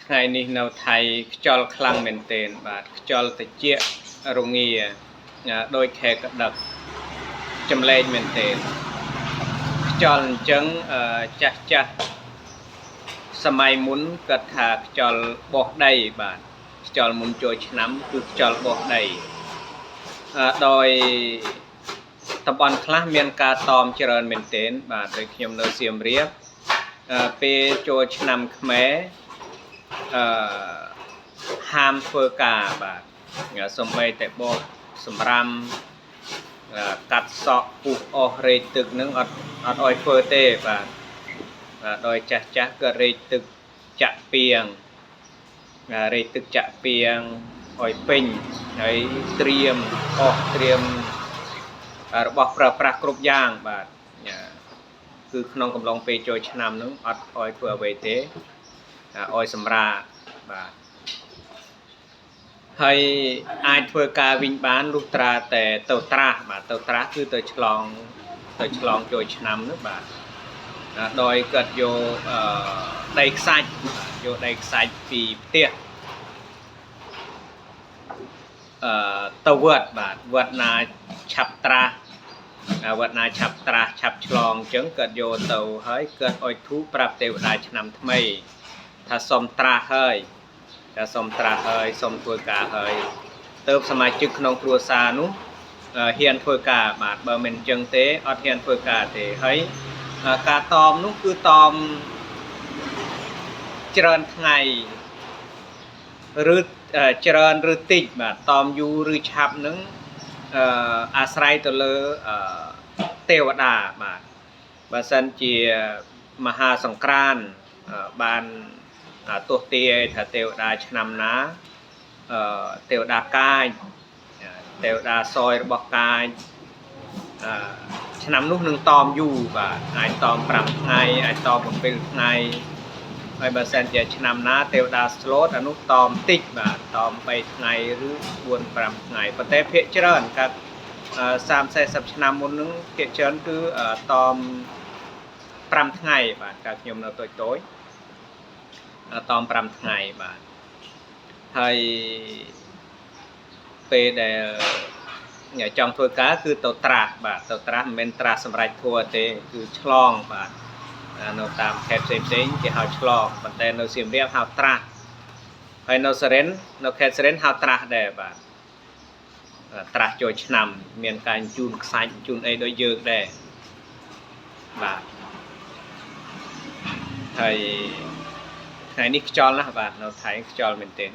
ថ្ងៃនេះនៅថៃខ្យល់ខ្លាំងមែនទែនបាទខ្យល់ត្រជាក់រងាដោយខែក្តឹកចម្លែកមែនទែនខ្យល់អញ្ចឹងចាស់សម័យមុនគាត់ថាខ្យល់បោះដីបាទខ្យល់មុនចូលឆ្នាំគឺខ្យល់បោះដីដោយតំបន់ខ្លះមានការតមច្រើនមែនទែនបាទដោយខ្ញុំនៅសៀមរាបពេលចូលឆ្នាំខ្មែរហាមធ្វើការបាទសំបីតែបោះសម្រាមកាត់សក់ពុះអស់រែកទឹកនឹងអត់ឲ្យធ្វើទេបាទដោយចាស់ក៏រែកទឹកចាក់ពីងរែកទឹកចាក់ពីងឲ្យពេញហើយត្រៀមរបស់ប្រើប្រាស់គ្រប់យ៉ាងបាទគឺក្នុងកំឡុងពេលចូលឆ្នាំនោះអត់ឲ្យធ្វើអ្វីទេឲ្យសម្រាកបាទហើយអាចធ្វើការវិញបានលុះត្រាតែទៅត្រាស់បាទទៅត្រាស់គឺទៅឆ្លងចូលឆ្នាំនោះបាទដោយគាត់យកដីខ្សាច់យកដីខ្សាច់ពីផ្ទះទៅវត្តបាទវត្តណាឆាប់ត្រាស់វត្តណាឆាប់ត្រាស់ឆាប់ឆ្លងអញ្ចឹងគាត់យកទៅហើយគាត់ឲ្យធូបប្រាប់ទេវតាឆ្នាំថ្មីថាសុំត្រាស់ហើយថាសុំត្រាស់ហើយសុំធ្វើការហើយទៅសមាជិកក្នុងគ្រួសារនោះហ៊ានធ្វើការបាទបើមិនអញ្ចឹងទេអត់ហ៊ានធ្វើការទេហើយការតមនោះគឺតមច្រើនថ្ងៃឬច្រើនឬតិចបាទតមយូរឬឆាប់នឹងអាស្រ័យទៅលើទេវតាបាទបើសិនជាមហាសង្ក្រាន្តបានទោះទាយថាទេវតាឆ្នាំណាទេវតាកាចទេវតាសយរបស់កាចឆ្នាំនោះនឹងតមយូរបាទអាចតម5ថ្ងៃអាចតម7ថ្ងៃហើយបើសិនជាឆ្នាំណាទេវតាស្លូតអានោះតមតិចបាទតម3ថ្ងៃឬ4 5ថ្ងៃប៉ុន្តែភាគច្រើនកាត់30-40ឆ្នាំមុននឹងភាគច្រើនគឺតម5ថ្ងៃបាទកាលខ្ញុំនៅតូចតម5ថ្ងៃបាទហើយពេលដែលចង់ធ្វើការគឺទៅត្រាស់បាទទៅត្រាស់មិនមែនត្រាស់សម្រាប់ធัวទេគឺឆ្លងបាទនៅតាមខេត្តផ្សេងគេហៅឆ្លងប៉ុន្តែនៅសៀមរាបហៅត្រាស់ហើយនៅសរិននៅខេត្តសរិនហៅត្រាស់ដែរបាទត្រាស់ចូលឆ្នាំមានការជូនខ្សាច់ជូនអីដូចយើងដែរបាទហើយថ្ងៃនេះខ្យល់ណាស់បាទនៅថៃខ្យល់មែនទែន